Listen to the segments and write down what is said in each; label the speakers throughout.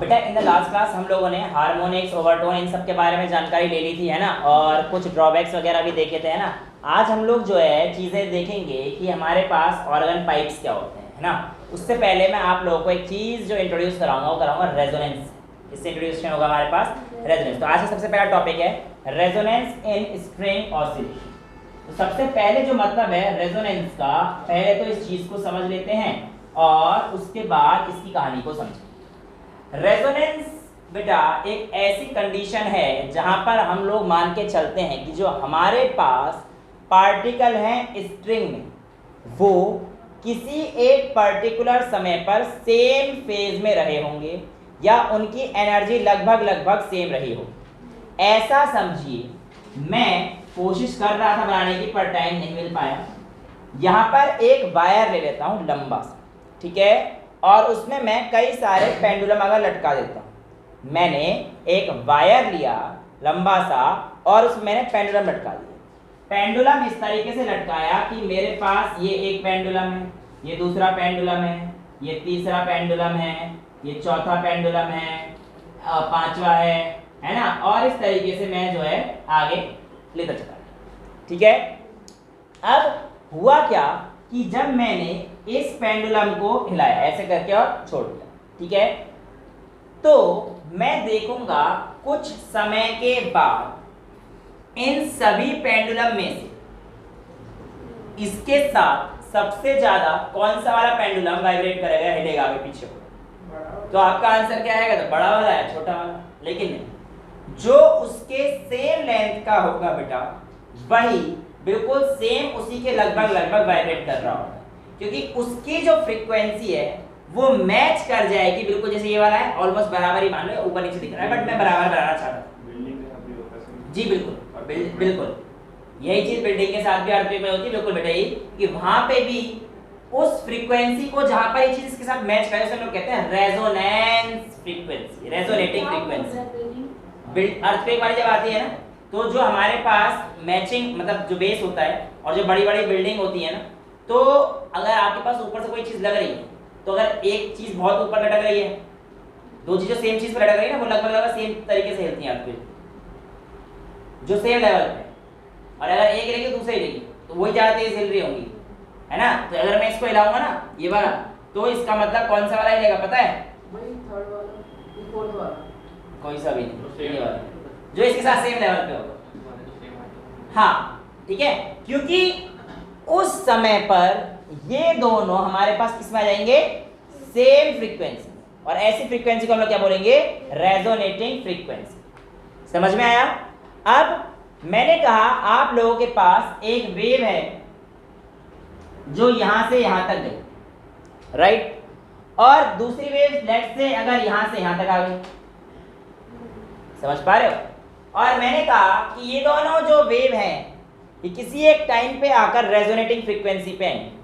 Speaker 1: बेटा in the last class हम लोगों ने हार्मोनिक्स, ओवरटोन इन सब के बारे में जानकारी ले ली थी, है ना, और कुछ ड्रॉबैक्स वगैरह भी देखे थे, है ना। आज हम लोग जो है चीज़ें देखेंगे कि हमारे पास ऑर्गन पाइप्स क्या होते हैं, है ना। उससे पहले मैं आप लोगों को एक चीज़ जो इंट्रोड्यूस कराऊंगा वो कराऊंगा रेजोनेंस। इससे इंट्रोड्यूशन होगा हमारे पास रेजोनेंस। तो आज का सबसे पहला टॉपिक है रेजोनेंस इन स्ट्रिंग ऑसिलेशन। तो सबसे पहले जो मतलब है रेजोनेंस का, पहले तो इस चीज़ को समझ लेते हैं और उसके बाद इसकी कहानी को समझें। रेजोनेंस बेटा एक ऐसी कंडीशन है जहां पर हम लोग मान के चलते हैं कि जो हमारे पास पार्टिकल हैं स्ट्रिंग में, वो किसी एक पर्टिकुलर समय पर सेम फेज में रहे होंगे या उनकी एनर्जी लगभग सेम रही हो। ऐसा समझिए मैं कोशिश कर रहा था बनाने की पर टाइम नहीं मिल पाया। यहाँ पर एक वायर ले लेता हूँ लंबा सा, ठीक है, और उसमें मैं कई सारे पेंडुलम अगर लटका देता हूँ। मैंने एक वायर लिया लंबा सा और उसमें मैंने पेंडुलम लटका दिया। पेंडुलम इस तरीके से लटकाया कि मेरे पास ये एक पेंडुलम है, ये दूसरा पेंडुलम है, ये तीसरा पेंडुलम है, ये चौथा पेंडुलम है, पांचवा है ना, और इस तरीके से मैं जो है आगे लेकर चला गया, ठीक है। अब हुआ क्या कि जब मैंने इस पेंडुलम को हिलाया ऐसे करके और छोड़ दिया, ठीक है, तो मैं देखूंगा कुछ समय के बाद इन सभी पेंडुलम में से इसके साथ सबसे ज्यादा कौन सा वाला पेंडुलम वाइब्रेट करेगा, हिलेगा आगे पीछे। तो आपका आंसर क्या आएगा? तो बड़ा वाला है, छोटा वाला? लेकिन नहीं, जो उसके सेम लेंथ का होगा बेटा वही बिल्कुल सेम उसी के लगभग वाइब्रेट कर रहा होगा, क्योंकि उसकी जो फ्रीक्वेंसी है वो मैच कर जाएगी बिल्कुल। जैसे ये वाला है ऑलमोस्ट बराबर ही मान लो, ऊपर नीचे दिख रहा है, बट मैं बराबर बनाना चाहता हूँ। जी बिल्कुल, और बिल्कुल यही चीज बिल्डिंग के साथ भी अर्थक्वेक में होती है, बिल्कुल बेटा यही कि वहां पे भी उस फ्रीक्वेंसी को जहां पर ये चीज इसके साथ मैच करे उसे हम लोग कहते हैं resonance frequency, resonating frequency. Earthquake वाली जब आती है ना, तो जो हमारे पास मैचिंग मतलब जो बेस होता है और जो बड़ी बड़ी बिल्डिंग होती है ना, तो अगर आपके पास ऊपर से कोई चीज लग रही है, तो अगर एक चीज बहुत ऊपर लटक रही है, दो चीजें सेम चीज पर लटक रही है ना, वो लगभग सेम तरीके से हिलती हैं आपके जो सेम लेवल पे। और अगर एक रहेगी दूसरी रहेगी तो वही ज्यादा तेज हिल रही होंगी, है ना। तो अगर मैं इसको हिलाऊंगा ना ये वाला, तो इसका मतलब कौन सा वाला हिलेगा पता है?
Speaker 2: वही थर्ड वाला, फोर्थ वाला,
Speaker 1: कोई सा भी नहीं, ये वाला जो इसके साथ सेम लेवल पे होगा। हाँ ठीक है, क्योंकि उस समय पर ये दोनों हमारे पास किसमें आ जाएंगे? Same frequency. और ऐसी फ्रीक्वेंसी को हम लोग क्या बोलेंगे? Resonating frequency. समझ में आया? अब मैंने कहा आप लोगों के पास एक वेव है जो यहां से यहां तक गई, राइट, और दूसरी वेव लेट से अगर यहां से यहां तक आ गई। समझ पा रहे हो? और मैंने कहा कि ये दोनों जो वेव हैं ये किसी एक टाइम पे आकर रेजोनेटिंग फ्रीक्वेंसी पे आएंगे।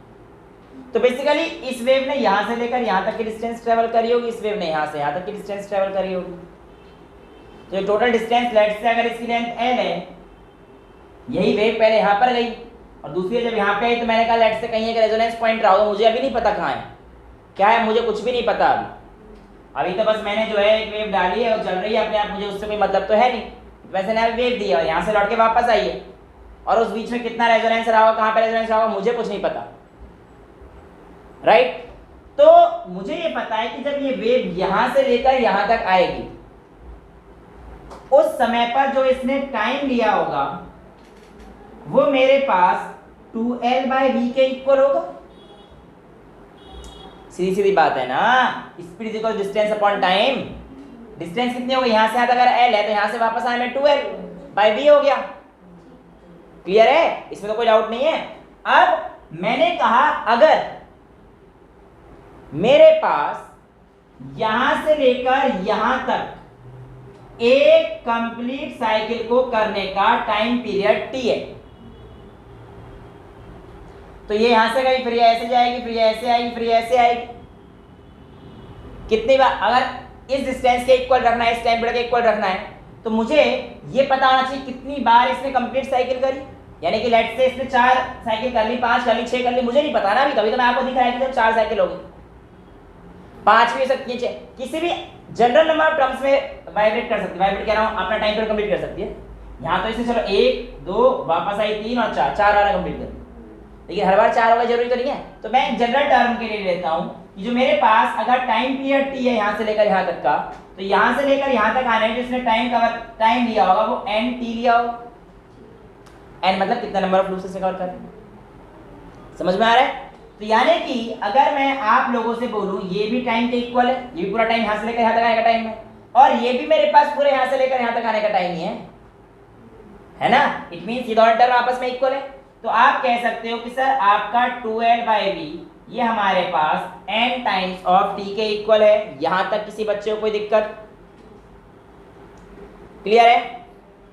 Speaker 1: तो बेसिकली इस वेव ने यहां से लेकर यहां तक की डिस्टेंस ट्रेवल करी होगी, इस वेव ने यहां से यहां तक की डिस्टेंस ट्रेवल करी होगी। तो टोटल डिस्टेंस लेट से अगर इसकी लेंथ l है, यही वेव पहले यहां पर गई और दूसरी जब यहां पे आई, तो मैंने कहा लेट से कहीं एक रेजोनेंस पॉइंट रहा होगा, मुझे अभी नहीं पता कहां है, क्या है मुझे कुछ भी नहीं पता अभी तो बस मैंने जो है एक वेव डाली है और चल रही है अपने आप, मुझे उससे कोई मतलब तो है नहीं। वैसे ने वेव दिया और यहाँ से लौट के वापस आई है, और उस बीच में कितना रेजोनेंस रहा होगा, कहाँ पे रेजोनेंस रहा होगा, मुझे कुछ नहीं पता, राइट। तो मुझे ये पता है कि जब ये वेव यहाँ से लेकर यहाँ तक आएगी, उस समय पर जो इसने टाइम लिया होगा वो मेरे पास 2L/v के इक्वल होगा। सीधी सीधी बात है ना, speed is equal distance upon time. Distance कितनी होगी? यहां से अगर L है तो यहां से वापस आने में 2L/v हो गया। क्लियर है? इसमें तो कोई डाउट नहीं है। अब मैंने कहा अगर मेरे पास यहां से लेकर यहां तक एक कंप्लीट साइकिल को करने का टाइम पीरियड t है, तो ये यहां से गई, फिर ये ऐसे जाएगी, फिर ये ऐसे आएगी, फिर ये ऐसे आएगी। कितनी बार? अगर इस डिस्टेंस के इक्वल रखना है, इस टाइम पीरियड के इक्वल रखना है, तो मुझे ये पता होना चाहिए कितनी बार इसने कंप्लीट साइकिल करी। यानी कि लेट से इसने 4 साइकिल कर ली, 5 कर ली, 6 कर ली, मुझे नहीं पता ना अभी, तभी तो मैं आपको दिखाया कि जब 4 साइकिल होगी, 5 भी हो सकती है, किसी भी जनरल नंबर ऑफ टर्म्स में वाइब्रेट कर सकती है, वाइब्रेट कह रहा हूं अपना टाइम पीरियड कंप्लीट कर सकती है। यहाँ तो इसे चलो 1 2 वापस आई 3 और 4 4 वाला कंप्लीट कर, लेकिन हर बार 4 होगा जरूरी तो नहीं है। तो मैं जनरल टर्म के लिए लेता हूं कि जो मेरे पास अगर टाइम पीरियड t है यहाँ से लेकर यहाँ तक का, तो यहाँ से लेकर यहाँ तक आने में जिसने टाइम लिया होगा वो n t लिया होगा। n मतलब कितना नंबर ऑफ लूप्स से कवर कर रहे हैं, समझ में आ रहा है। तो यानी कि अगर मैं आप लोगों से बोलूं ये भी टाइम के इक्वल है, ये भी पूरा टाइम यहाँ से लेकर यहाँ तक आने का टाइम है, और ये भी मेरे पास पूरे यहाँ से लेकर यहाँ तक आने का टाइम ही है ना। इट मींस ये दोनों टर्म आपस में इक्वल है। तो आप कह सकते हो कि सर आपका 2l/v ये हमारे पास n टाइम्स ऑफ t के इक्वल है। यहां तक किसी बच्चे को कोई दिक्कत? क्लियर है।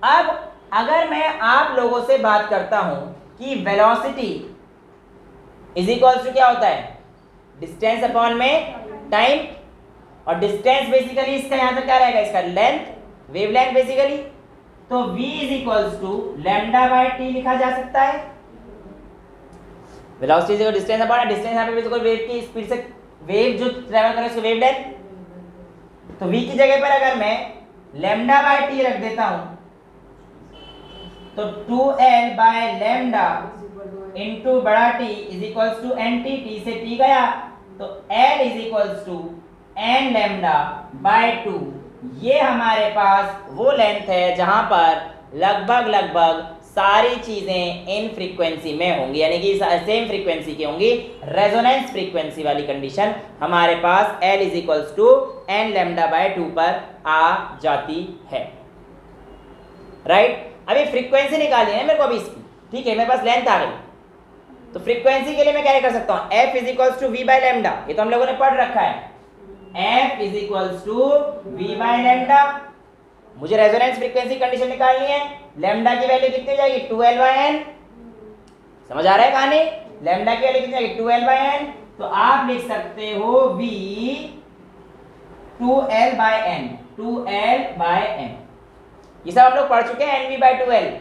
Speaker 1: अब अगर मैं आप लोगों से बात करता हूं कि वेलोसिटी इज इक्वल्स टू क्या होता है, डिस्टेंस अपॉन में टाइम, और डिस्टेंस बेसिकली इसका यहां तक क्या रहेगा, इसका लेंथ, वेवलेंथ बेसिकली। तो v is equals to λ/t लिखा जा सकता है। Velocity is distance upon distance, यहां पे बिल्कुल वेव की स्पीड से वेव जो ट्रैवल कर रहा है उसकी वेवलेंथ। तो v की जगह पर अगर मैं λ/t रख देता हूं तो 2l/λ इनटू बड़ा T is equals to nt, t से t गया तो l is equals to n λ/2। ये हमारे पास वो लेंथ है जहां पर लगभग सारी चीजें इन फ्रीक्वेंसी में होंगी, यानी कि सेम फ्रीक्वेंसी की होंगी। रेजोनेंस फ्रीक्वेंसी वाली कंडीशन हमारे पास l is equals to n λ/2 पर आ जाती है, राइट। अभी फ्रीक्वेंसी निकालनी है मेरे को अभी इसकी, ठीक है, मेरे पास लेंथ आ गई। तो फ्रीक्वेंसी के लिए मैं क्या कर सकता हूं, f is equals to v by lambda, ये तो हम लोगों ने पढ़ रखा है। f is equals to v by lambda. मुझे रेजोनेंस फ्रीक्वेंसी कंडीशन निकालनी है, लैम्डा की वैल्यू कितनी हो जाएगी, 2l/n। समझ आ रहा है कहानी, लैम्डा की वैल्यू कितनी आएगी, 2l/n। तो आप लिख सकते हो v 2l/n, 2l/n। ये सब हम लोग पढ़ चुके हैं, nv/2l।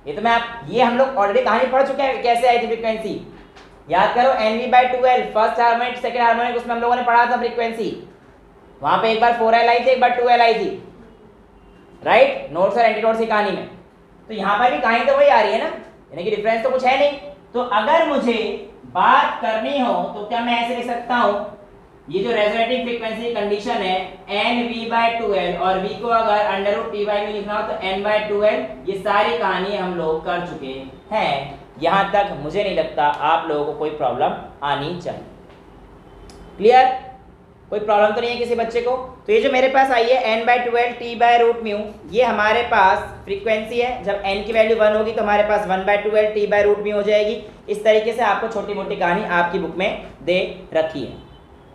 Speaker 1: ये तो ये हम लोग ऑलरेडी कहानी पढ़ चुके हैं कैसे आई थी फ्रीक्वेंसी। याद करो, nv/2l first harmonic second harmonic, उसमें हम लोगों ने पढ़ा था फ्रीक्वेंसी। वहां पे एक बार 4l आई थी, एक बार 2l आई थी, राइट, नोट्स और एंटीनोट्स की कहानी में। तो यहाँ पर भी कहानी तो वही आ रही है ना, यानी कि डिफरेंस तो कुछ है नहीं। तो अगर मुझे बात करनी हो तो क्या मैं ऐसे लिख सकता हूं, ये जो रेजोनेटिंग फ्रीक्वेंसी कंडीशन है nv/2l, और v को अगर √t में लिखना हो तो n/2l। ये सारी कहानी हम लोग कर चुके हैं। यहां तक मुझे नहीं लगता आप लोगों को कोई प्रॉब्लम आनी चाहिए। क्लियर, कोई प्रॉब्लम तो नहीं है किसी बच्चे को। तो ये जो मेरे पास आई है n/2l t/√μ, ये हमारे पास फ्रीक्वेंसी है। जब n की वैल्यू 1 होगी तो हमारे पास 1/2l t/√μ हो जाएगी। इस तरीके से आपको छोटी मोटी कहानी आपकी बुक में दे रखी है।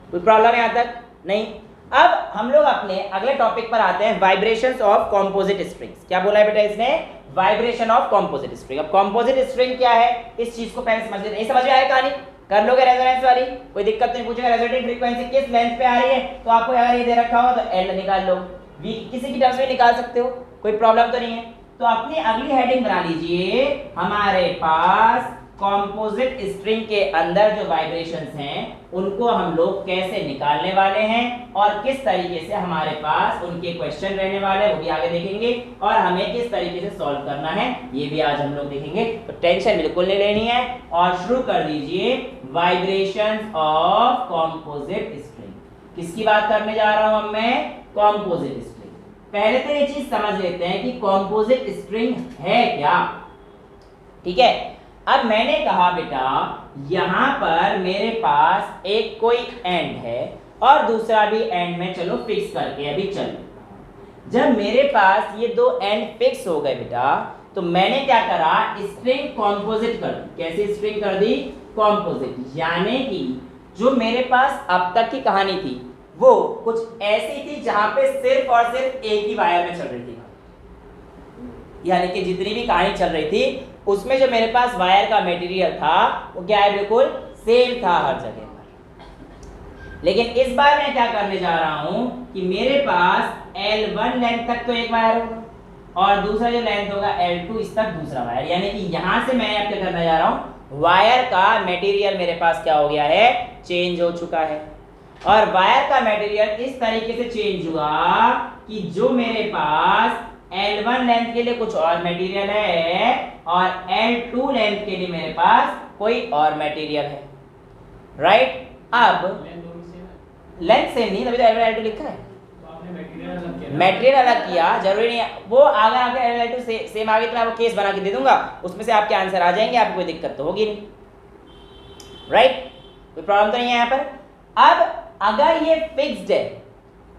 Speaker 1: कोई प्रॉब्लम यहाँ तक नहीं। अब हम लोग अपने अगले टॉपिक पर आते हैं, वाइब्रेशंस ऑफ कॉम्पोजिट स्ट्रिंग्स। क्या बोला है बेटा इसने, वाइब्रेशन ऑफ कॉम्पोजिट स्ट्रिंग। अब कॉम्पोजिट स्ट्रिंग क्या है, इस चीज को पहले समझ लेते हैं। समझ में आया कहानी, कर लोगे रेजोनेंस वाली, कोई दिक्कत नहीं। पूछेगा रेजोनेटिंग फ्रीक्वेंसी किस लेंथ पे आ रही है, तो आपको अगर ये दे रखा हो तो एल निकाल लो, वी किसी की टर्म्स में निकाल सकते हो, कोई प्रॉब्लम तो नहीं है। तो अपनी अगली हेडिंग बना लीजिए, हमारे पास कॉम्पोजिट स्ट्रिंग के अंदर जो वाइब्रेशंस हैं उनको हम लोग कैसे निकालने वाले हैं और किस तरीके से हमारे पास उनके क्वेश्चन रहने वाले हैं, वो भी आगे देखेंगे। और हमें किस तरीके से सॉल्व करना है ये भी आज हम लोग देखेंगे। तो टेंशन बिल्कुल नहीं लेनी है और शुरू कर दीजिए वाइब्रेशंस ऑफ कॉम्पोजिट स्ट्रिंग। किसकी बात करने जा रहा हूं मैं, कॉम्पोजिट स्ट्रिंग। पहले तो ये चीज समझ लेते हैं कि कॉम्पोजिट स्ट्रिंग है क्या, ठीक है। अब मैंने कहा बेटा यहां पर मेरे पास एक कोई एंड है और दूसरा भी एंड में चलो फिक्स करके अभी चलो। जब मेरे पास ये दो एंड फिक्स हो गए बेटा, तो मैंने क्या करा, स्ट्रिंग कॉम्पोजिट कर दी। कैसी स्ट्रिंग कर दी, कॉम्पोजिट। यानी कि जो मेरे पास अब तक की कहानी थी वो कुछ ऐसी थी जहां पे सिर्फ और सिर्फ एक ही वायर में चल रही थी, यानी कि जितनी भी कहानी चल रही थी उसमें जो मेरे पास वायर का मटेरियल था वो क्या है, बिल्कुल सेम था हर जगह पर। लेकिन इस बार मैं क्या करने जा रहा हूं कि मेरे पास L1 लेंथ तक तो एक वायर होगा और दूसरा जो लेंथ होगा L2 इस तक दूसरा वायर। यानी कि यहां से मैं अब क्या करने जा रहा हूं, वायर का मटेरियल मेरे पास क्या हो गया है, चेंज हो चुका है। और वायर का मटेरियल इस तरीके से चेंज हुआ कि जो मेरे पास L1 लेंथ के लिए कुछ और मटेरियल है और L2 लेंथ के लिए मेरे पास कोई और मटेरियल है, राइट। अब लेंथ सेम नहीं, तभी तो L1 L2 लिखा है। मटेरियल अलग किया, जरूरी नहीं है वो अगर आपके L2 सेम आ गई तो मैं वो केस बना के दे दूंगा, उसमें से आपके आंसर आ जाएंगे, आपको कोई दिक्कत तो होगी नहीं, राइट। कोई प्रॉब्लम तो नहीं है यहाँ पर। अब अगर ये फिक्स्ड है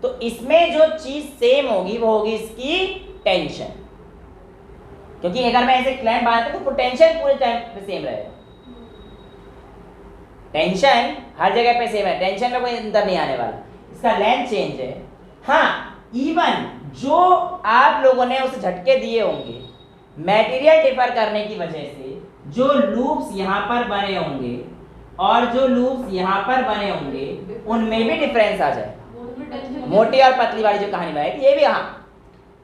Speaker 1: तो इसमें जो चीज सेम होगी वो होगी इसकी टेंशन, क्योंकि अगर मैं ऐसे क्लैंप बांधता हूं तो पोटेंशियल पूरे टाइम पे सेम रहेगा। टेंशन हर जगह पे सेम है, टेंशन में कोई अंतर नहीं आने वाला, इसका लेंथ चेंज है। हाँ, इवन जो आप लोगों ने उसे झटके दिए होंगे मटेरियल डिफर करने की वजह से, जो लूप्स यहाँ पर बने होंगे और जो लूप्स यहाँ पर बने होंगे उनमें भी डिफरेंस आ जाए। मोटी और पतली वाली जो कहानी बनाई थी ये भी, हाँ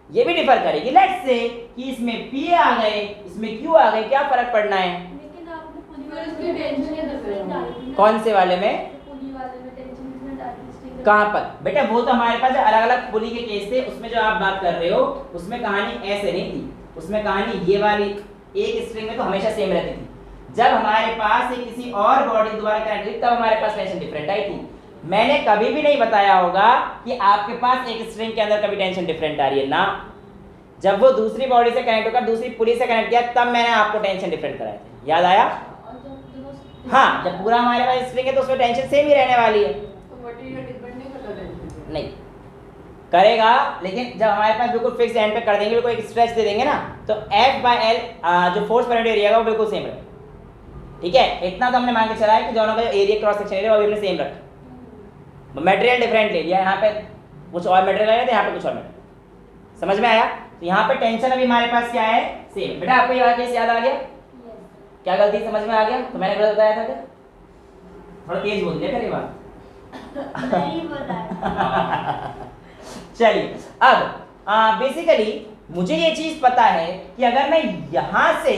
Speaker 1: ये भी डिफर करेगी। लेट्स से कि इसमें P आ गए, इसमें Q आ गए, क्या फर्क पड़ना है?
Speaker 3: लेकिन आपने पुली वाले में टेंशन डिफरेंट डाली थी ना।
Speaker 1: कौन से वाले में?
Speaker 3: पुली वाले में टेंशन कितने डाली थी?
Speaker 1: कहाँ पर बेटा? वो तो हमारे पास अलग अलग पुली के केस थे, उसमें जो आप बात कर रहे हो उसमें कहानी ऐसे नहीं थी, उसमें कहानी ये वाली एक स्ट्रिंग में तो हमेशा सेम रहती थी। जब हमारे पास एक किसी और बॉडी द्वारा कनेक्ट हुई तब हमारे पास टेंशन डिफरेंट आई थी। मैंने कभी भी नहीं बताया होगा कि आपके पास एक स्ट्रिंग के अंदर कभी टेंशन डिफरेंट आ रही है ना। जब वो दूसरी बॉडी से कनेक्ट होकर दूसरी पुली से कनेक्ट किया तब मैंने आपको टेंशन डिफरेंट कराए थे, याद आया? हाँ, जब पूरा हमारे पास स्ट्रिंग है तो उसमें टेंशन सेम ही रहने वाली है।
Speaker 2: तो मटेरियल डिपेंड नहीं करता टेंशन
Speaker 1: नहीं करेगा, लेकिन जब हमारे पास बिल्कुल फिक्स एंड पे कर देंगे, बिल्कुल एक स्ट्रेच दे देंगे ना, तो F/L जो फोर्स पर यूनिट एरिया का वो बिल्कुल सेम रहेगा। ठीक है, इतना तो हमने मान के चला है कि दोनों का जो एरिया क्रॉस सेक्शन एरिया वो भी हमने सेम रखा। मटेरियल डिफरेंट ले लिया, यहाँ पे कुछ और मटेरियल आया था, यहाँ पे कुछ और मटेरियल, समझ में आया? तो यहाँ पे टेंशन अभी हमारे पास क्या है? सेम। बेटा आपको ये केस याद आ गया? क्या गलती समझ में आ गया? तो मैंने गलत बताया था क्या? थोड़ा तेज बोल दिया करे बात।
Speaker 3: नहीं बताया।
Speaker 1: चलिए, अब बेसिकली मुझे ये चीज पता है कि अगर मैं यहां से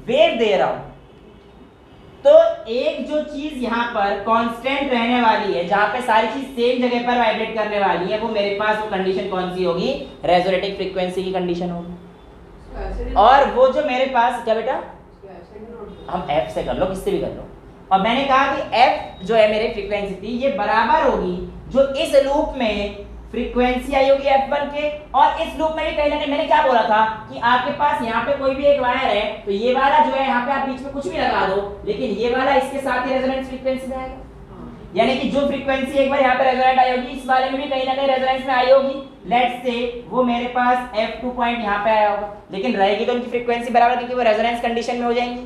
Speaker 1: वेव दे रहा हूं तो एक जो चीज यहाँ पर कांस्टेंट रहने वाली है, जहां पे सारी चीज सेम जगह पर वाइब्रेट करने वाली है, वो मेरे पास वो कंडीशन कौन सी होगी? रेजोनेटिंग फ्रीक्वेंसी की कंडीशन होगी। और वो जो मेरे पास क्या बेटा, हम F से कर लो, किससे भी कर लो। और मैंने कहा कि F जो है मेरी फ्रीक्वेंसी थी, ये बराबर होगी जो इस लूप में फ्रीक्वेंसी आई होगी F1 के, और इस लूप में भी कहीं ना कहीं मैंने क्या बोला था कि आपके पास यहाँ पे कोई भी एक वायर है तो ये वाला जो है यहाँ पे आप बीच में कुछ भी लगा दो, लेकिन ये वाला इसके साथ ही रेजोनेंस फ्रीक्वेंसी में आएगा। यानी कि जो फ्रीक्वेंसी एक बार यहाँ पे रेजोनेंट आई होगी, इस वाले में भी कहीं ना कहीं रेजोनेंस में आई होगी। लेट्स से वो मेरे पास F2 पॉइंट यहाँ पे आया होगा, लेकिन रहेगी तो उनकी फ्रीक्वेंसी बराबर, क्योंकि वो रेजोनेंस कंडीशन में हो जाएंगी।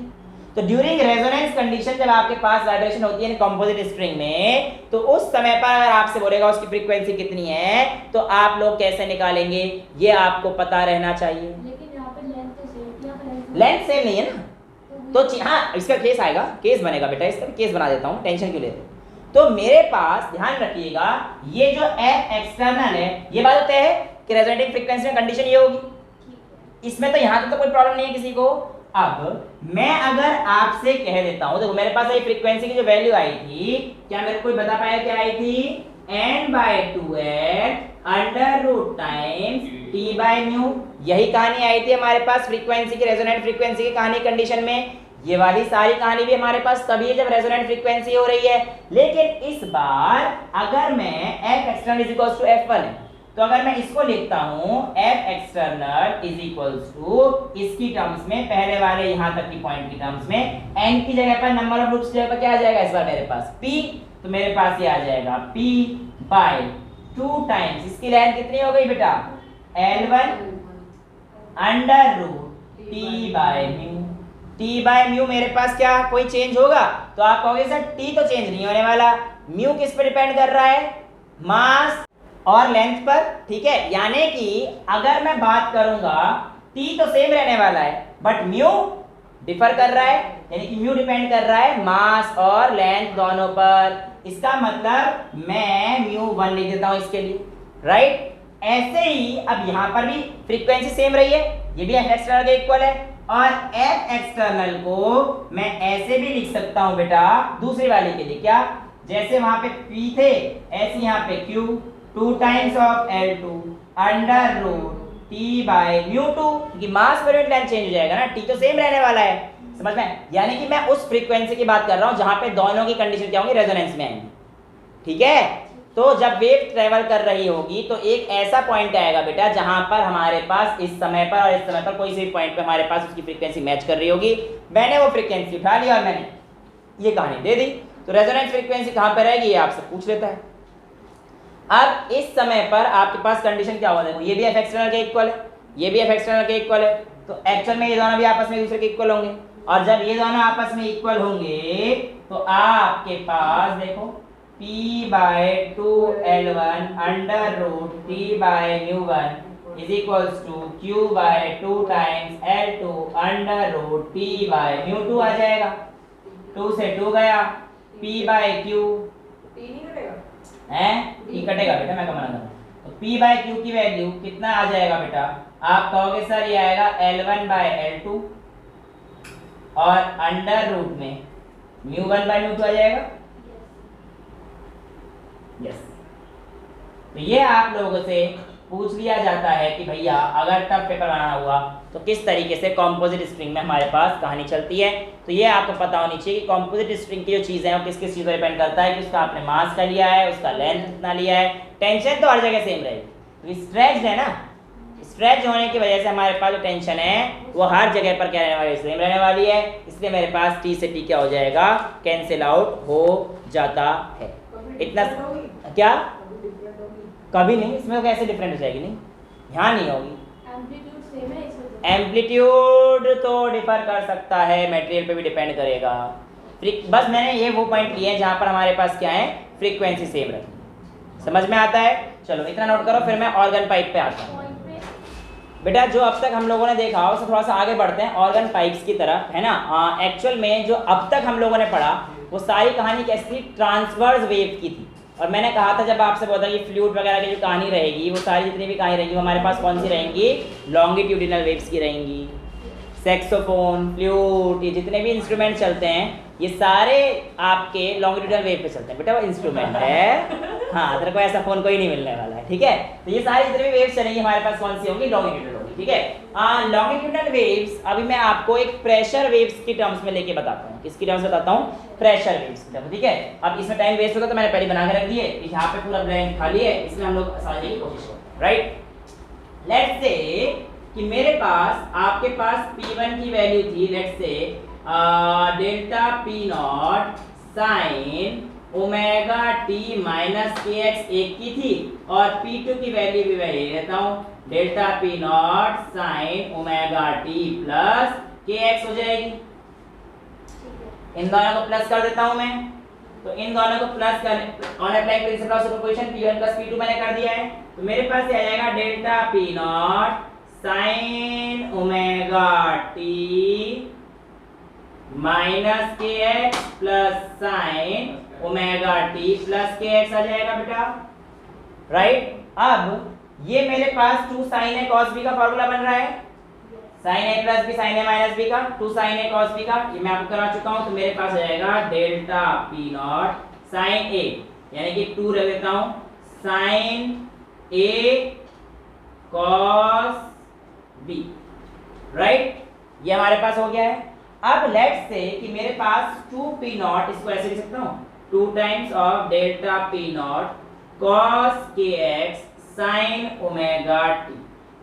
Speaker 1: तो ड्यूरिंग रेजोनेंस कंडीशन जब आपके पास वाइब्रेशन होती है कंपोजिट स्ट्रिंग में, तो उस समय पर अगर आपसे बोलेगा उसकी फ्रीक्वेंसी कितनी है, तो आप लोग कैसे निकालेंगे ये आपको पता रहना चाहिए।
Speaker 3: लेकिन यहाँ पे लेंथ तो सेम, यहाँ पे
Speaker 1: लेंथ सेम नहीं है ना, तो हाँ इसका केस आएगा, केस बनेगा बेटा, इसका केस बना देता हूँ, टेंशन क्यों लेते हो। तो मेरे पास ध्यान रखिएगा, ये जो F एक्सटर्नल है ये बात होता है कि रेजोनेटिंग फ्रीक्वेंसी में कंडीशन ये होगी, इसमें तो यहाँ तक तो कोई प्रॉब्लम नहीं है किसी को। अब मैं अगर आपसे कह देता हूं, देखो मेरे पास ये फ्रीक्वेंसी की जो वैल्यू आई थी, क्या मेरे को कोई बता पाया क्या आई थी? n/2n √ times t/μ। यही कहानी आई थी हमारे पास फ्रीक्वेंसी की, रेजोनेंट फ्रीक्वेंसी की कहानी कंडीशन में। ये वाली सारी कहानी भी हमारे पास तभी है जब रेजोनेंट फ्रीक्वेंसी हो रही है। लेकिन इस बार अगर मैं F external = F1 है, तो अगर मैं इसको लिखता हूं F external = इसकी टर्म्स में, पहले वाले यहां तक की पॉइंट की टर्म्स में, n की जगह पर नंबर ऑफ लूप्स की जगह पर क्या आ जाएगा इस बार मेरे पास? P। तो मेरे पास ये आ जाएगा P/2 टाइम्स, इसकी लेंथ कितनी हो गई बेटा? L1 √ t/μ। t/μ मेरे पास क्या कोई चेंज होगा? तो आप कहोगे सर t तो चेंज नहीं होने वाला, म्यू किस पर डिपेंड कर रहा है? मास और लेंथ पर। ठीक है, यानी कि अगर मैं बात करूंगा t तो सेम रहने वाला है बट म्यू डिफर कर रहा है, यानी कि म्यू डिपेंड कर रहा है मास और लेंथ दोनों पर। इसका मतलब मैं μ1 लिख देता हूं इसके लिए, राइट। ऐसे ही अब यहां पर भी फ्रीक्वेंसी सेम रही है, ये भी F एक्सटर्नल के इक्वल है, और F एक्सटर्नल को मैं ऐसे भी लिख सकता हूं बेटा दूसरी वाली के लिए, क्या? जैसे वहां पे P थे ऐसे यहाँ पे Q 2 times of L2 under root T by mu 2, क्योंकि मास पर यूनिट लेंथ चेंज हो जाएगा ना, T तो सेम रहने वाला है, समझ में? यानी कि मैं उस फ्रीक्वेंसी की बात कर रहा हूं जहां पे दोनों की कंडीशन क्या होंगी, रेजोनेंस में आएंगी, ठीक है? तो जब वेव ट्रेवल कर रही होगी तो एक ऐसा पॉइंट आएगा बेटा जहां पर हमारे पास इस समय पर और इस समय पर कोई से भी पॉइंट पे हमारे पास उसकी फ्रीक्वेंसी मैच कर रही होगी। मैंने वो फ्रीक्वेंसी उठा ली और मैंने ये कहानी दे दी, तो रेजोनेंस फ्रीक्वेंसी कहां पर रहेगी ये आपसे पूछ लेता है। अब इस समय पर आपके पास कंडीशन क्या होगा, देखो ये भी एफ एक्सटर्नल के इक्वल है, ये भी एफ एक्सटर्नल के इक्वल है, तो एक्चुअल में ये दोनों भी आपस में एक दूसरे के इक्वल होंगे, और जब ये दोनों आपस में इक्वल होंगे तो आपके पास देखो P by 2L1 under root T by mu is equals to Q by 2 times L2 under root T by mu आ जाएगा। 2 से 2 गया, P बाय Q
Speaker 2: T नहीं करेगा
Speaker 1: है, T कटेगा बेटा, मैं कमाना था। तो P बाय Q की वैल्यू कितना आ जाएगा बेटा, आप कहोगे सर ये आएगा L1 बाय L2 और अंडर रूट में म्यू1 बाय म्यू2 आ जाएगा। यस, तो ये आप लोगों से पूछ लिया जाता है कि भैया अगर टफ पेपर बनाना हुआ तो किस तरीके से कंपोजिट स्ट्रिंग में हमारे पास कहानी चलती है। तो ये आपको पता होनी चाहिए कि कंपोजिट स्ट्रिंग की जो चीज़ें हैं वो किस किस चीज़ पर डिपेंड करता है कि उसका आपने मास का लिया है, उसका लेंथ कितना लिया है, टेंशन तो हर जगह सेम रहेगी, तो स्ट्रेच है ना, स्ट्रेच होने की वजह से हमारे पास जो टेंशन है वो हर जगह पर क्या रहने वाली है, सेम रहने वाली है, इसलिए मेरे पास टी से टी क्या हो जाएगा, कैंसिल आउट हो जाता है। इतना क्या कभी नहीं, इसमें तो कैसे डिफरेंट हो जाएगी, नहीं ध्यान नहीं होगी।
Speaker 3: एम्पलीट्यूड सेम है इसमें,
Speaker 1: एम्पलीट्यूड तो डिफर कर सकता है, मटेरियल पे भी डिपेंड करेगा, बस मैंने ये वो पॉइंट लिए हैं जहां पर हमारे पास क्या है, फ्रीक्वेंसी सेम रहती, समझ में आता है? चलो इतना नोट करो, फिर मैं ऑर्गन पाइप पे आता हूँ। बेटा जो अब तक हम लोगों ने देखा उससे थोड़ा सा आगे बढ़ते हैं ऑर्गन पाइप्स की तरफ, है ना। एक्चुअल में जो अब तक हम लोगों ने पढ़ा वो सारी कहानी कैसी थी, ट्रांसवर्स वेव की थी, और मैंने कहा था जब आपसे बोला कि फ्लूइड वगैरह की जो कहानी रहेगी वो सारी जितनी भी कहानी रहेंगी वो हमारे पास कौन सी रहेंगी, लॉन्गिट्यूडिनल वेव्स की रहेंगी। सैक्सोफोन, फ्लूट, ये जितने भी इंस्ट्रूमेंट चलते हैं ये सारे आपके लॉन्गिट्यूडिनल वेव पे चलते हैं बेटा, वो इंस्ट्रूमेंट है, हाँ तेरे को ऐसा फोन कोई नहीं मिलने वाला है, ठीक है। तो ये सारी जितनी भी वेव्स चलेंगी हमारे पास कौन सी होंगी, लॉन्गिट्यूडिनल होगी, ठीक है। लॉन्गिट्यूडिनल वेव्स अभी मैं आपको एक प्रेशर वेव्स की टर्म्स में लेके बताता हूँ, किसकी टर्म्स बताता हूँ, प्रेशर वेव्स की टर्म्स, ठीक है। अब इसमें टाइम वेस्ट होगा तो मैंने पहले बना के रख दिए, यहाँ पे पूरा ब्लैंक खाली है, इसमें हम लोग समझने की कोशिश करें, राइट। लेट्स से कि मेरे पास आपके पास P1 की वैल्यू थी, let's say delta P not sine omega T minus K x एक की थी, और P2 की वैल्यू भी मैं ले लेता हूँ, delta P not sine omega T plus K x हो जाएगी। इन दोनों को प्लस कर देता हूँ मैं, तो इन दोनों को प्लस कर on applying principle of superposition P1 plus P2 मैंने कर दिया है, तो मेरे पास ये आ जाएगा delta P not sine omega T minus K X plus sine omega T plus K X आ जाएगा बेटा, राइट। अब ये मेरे पास 2 sin a cos b का फॉर्मूला बन रहा है, sin a plus b sin a minus b का, 2 sin a cos b का, ये मैं आपको करा चुका हूं, तो मेरे पास आ जाएगा delta p not sin a, यानी कि 2 रख देता हूं, sin a cos b, right, ये हमारे पास हो गया है। अब लेट्स से कि मेरे पास 2p नॉट, इसको ऐसे लिख सकता हूँ 2 times of delta p not cos kx sin omega t।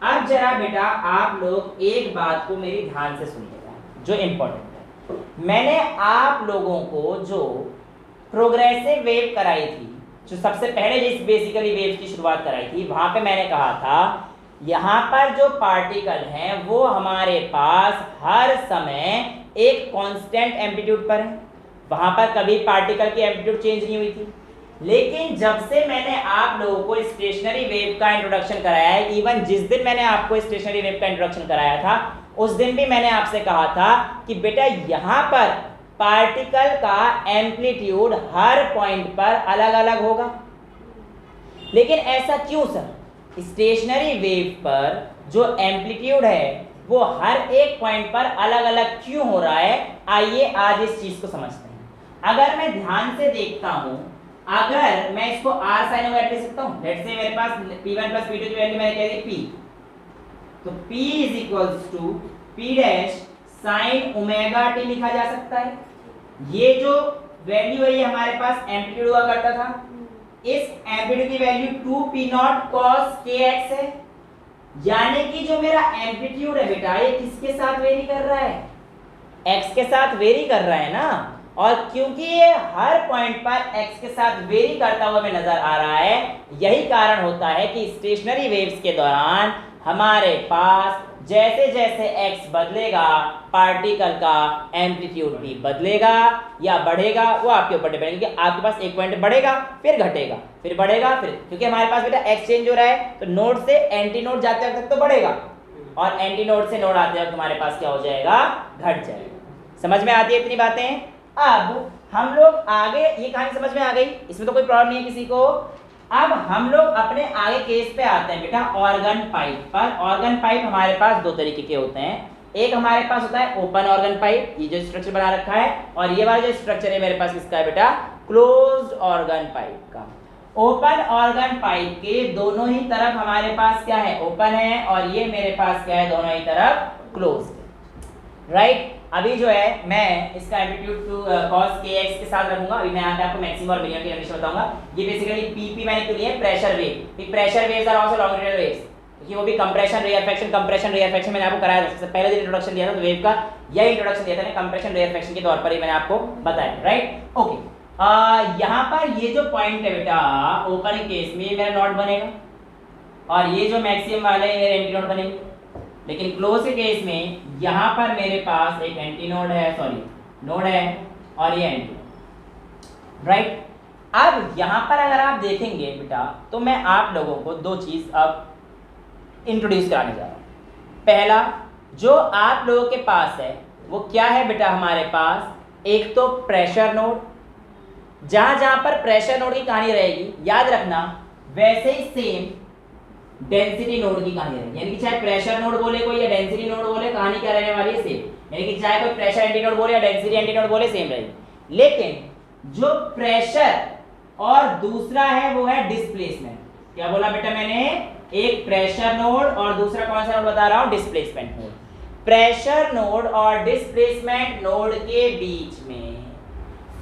Speaker 1: अब जरा बेटा आप लोग एक बात को मेरी ध्यान से सुनिएगा जो इम्पोर्टेंट है, मैंने आप लोगों को जो प्रोग्रेसिव वेव कराई थी, जो सबसे पहले जिस बेसिकली वेव की शुरुआत कराई थी, वहां पे मैंने कहा था यहाँ पर जो पार्टिकल हैं वो हमारे पास हर समय एक कांस्टेंट एम्पलीट्यूड पर है, वहां पर कभी पार्टिकल की एम्पलीट्यूड चेंज नहीं हुई थी। लेकिन जब से मैंने आप लोगों को स्टेशनरी वेव का इंट्रोडक्शन कराया है, इवन जिस दिन मैंने आपको स्टेशनरी वेव का इंट्रोडक्शन कराया था उस दिन भी मैंने आपसे कहा था कि बेटा यहाँ पर पार्टिकल का एम्पलीट्यूड हर पॉइंट पर अलग अलग होगा। लेकिन ऐसा क्यों सर, स्टेशनरी वेव पर जो एम्पलीट्यूड है वो हर एक पॉइंट पर अलग अलग क्यों हो रहा है, आइए आज इस चीज को समझते हैं। अगर मैं ध्यान से देखता हूं अगर मैं इसको r sin ओमेगा t लिख सकता हूं, लेट्स से मेरे पास p1 प्लस p2 की वैल्यू मैंने कह दी p, तो p is equals to p dash sin omega t लिखा जा सकता है। ये जो वैल्यू है ये हमारे पास एम्पलीट्यूड हुआ करता था, इस एम्पलीट्यूड की वैल्यू 2p0 cos kx है, यानी कि जो मेरा एम्पलीट्यूड है बेटा ये किसके साथ वेरी कर रहा है, x के साथ वेरी कर रहा है ना। और क्योंकि ये हर पॉइंट पर x के साथ वेरी करता हुआ हमें नजर आ रहा है, यही कारण होता है कि स्टेशनरी वेव्स के दौरान हमारे पास जैसे जैसे x बदलेगा पार्टिकल का एम्पलीट्यूड भी बदलेगा या बढ़ेगा, वो आपके ऊपर डिपेंड है, क्योंकि आपके पास एक पॉइंट बढ़ेगा फिर घटेगा फिर बढ़ेगा फिर, क्योंकि हमारे पास बेटा x चेंज हो रहा है तो नोड से एंटी नोड जाते वक्त तो बढ़ेगा और एंटी नोड से नोड आते वक्त हमारे पास क्या हो जाएगा, घट जाएगा। समझ में आती है इतनी बातें। अब हम लोग आगे, ये कहानी समझ में आ गई, इसमें तो कोई प्रॉब्लम नहीं है किसी को। अब हम लोग अपने आगे केस पे आते हैं बेटा ऑर्गन पाइप पर। ऑर्गन पाइप हमारे पास दो तरीके के होते हैं, एक हमारे पास होता है ओपन ऑर्गन पाइप, ये जो स्ट्रक्चर बना रखा है, और ये वाला जो स्ट्रक्चर है मेरे पास किसका है बेटा, क्लोज्ड ऑर्गन पाइप का। ओपन ऑर्गन पाइप के दोनों ही तरफ हमारे पास क्या है, ओपन है, और ये मेरे पास क्या है, दोनों ही तरफ क्लोज है, राइट। अभी जो है मैं इसका एम्पलीट्यूड टू cos kx के साथ रखूंगा, अभी मैं यहाँ पे आपको मैक्सिमम और मिनिमम की कंडीशन बताऊंगा। ये बेसिकली PP मैंने क्यों लिया है, pressure wave, pressure waves are also longitudinal waves, क्योंकि वो भी कंप्रेशन रेयरफेक्शन मैंने आपको कराया था, सबसे पहले दिन इंट्रोडक्शन दिया था तो वेव का यही इंट्रोडक्शन दिया था मैंने, कंप्रेशन रेयरफेक्शन के तौर पर ही मैंने आपको बताया, राइट। ओके, यहाँ पर ये जो पॉइंट है बेटा ओपन केस में मेरा नॉट बनेगा और ये जो मैक्सिमम वाला है मेरे एंटी नोड बनेंगे, लेकिन क्लोज के केस में यहाँ पर मेरे पास एक एंटी नोड है, सॉरी नोड है और ये एंटी, राइट। अब यहाँ पर अगर आप देखेंगे बेटा तो मैं आप लोगों को दो चीज अब इंट्रोड्यूस कराने जा रहा हूँ। पहला जो आप लोगों के पास है वो क्या है बेटा, हमारे पास एक तो प्रेशर नोड, जहां जहां पर प्रेशर नोड की कहानी रहेगी याद रखना वैसे ही सेम डेंसिटी नोड की कहानी रहेगी, यानी कि चाहे प्रेशर नोड बोले कोई या डेंसिटी नोड बोले कहानी क्या रहने वाली है, सेम, यानी कि चाहे कोई प्रेशर एंटी नोड बोले या डेंसिटी एंटी नोड बोले सेम रहेगी। लेकिन जो प्रेशर और दूसरा है वो है डिस्प्लेसमेंट। क्या बोला बेटा मैंने, एक प्रेशर नोड और दूसरा कौन सा नोड बता रहा हूं, डिस्प्लेसमेंट नोड। प्रेशर नोड और डिस्प्लेसमेंट नोड के बीच में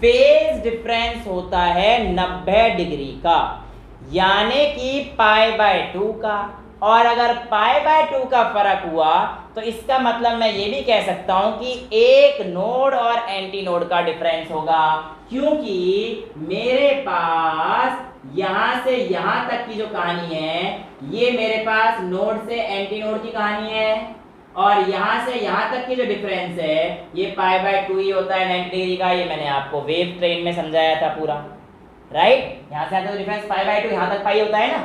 Speaker 1: फेज डिफरेंस होता है 90 डिग्री का, यानी कि π/2 का, और अगर π/2 का फर्क हुआ तो इसका मतलब मैं ये भी कह सकता हूं कि एक नोड और एंटी नोड का डिफरेंस होगा, क्योंकि मेरे पास यहां से यहां तक की जो कहानी है ये मेरे पास नोड से एंटी नोड की कहानी है, और यहां से यहां तक की जो डिफरेंस है ये π/2 ही होता है 90 डिग्री का। ये मैंने आपको वेव ट्रेन में समझाया था पूरा, राइट। यहाँ से आता है डिफरेंस π/2, यहाँ तक पाई होता है ना,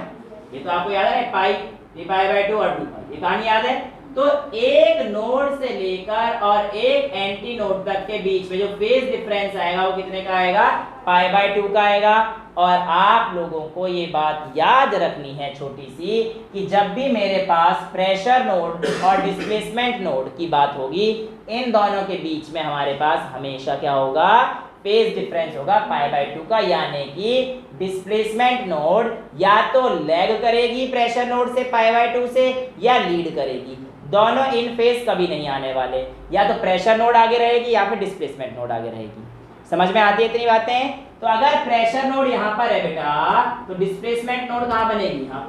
Speaker 1: ये तो आपको याद है पाई, ये π/2 और 2 ये कहानी याद है। तो एक नोड से लेकर और एक एंटी नोड तक के बीच में जो फेज डिफरेंस आएगा वो कितने का आएगा, π/2 का आएगा। और आप लोगों को ये बात याद रखनी है छोटी सी कि जब भी मेरे पास प्रेशर नोड और डिस्प्लेसमेंट नोड की बात होगी इन दोनों के बीच में हमारे पास हमेशा क्या होगा, फेज डिफरेंस होगा π/2 का, यानी कि डिस्प्लेसमेंट नोड या तो लैग करेगी प्रेशर नोड से π/2 से या लीड करेगी, दोनों इन फेज कभी नहीं आने वाले, या तो प्रेशर नोड आगे रहेगी या फिर डिस्प्लेसमेंट नोड आगे रहेगी। समझ में आती है इतनी बातें। तो अगर प्रेशर नोड यहाँ पर है बेटा तो डिस्प्लेसमेंट नोड कहाँ बनेगी, यहाँ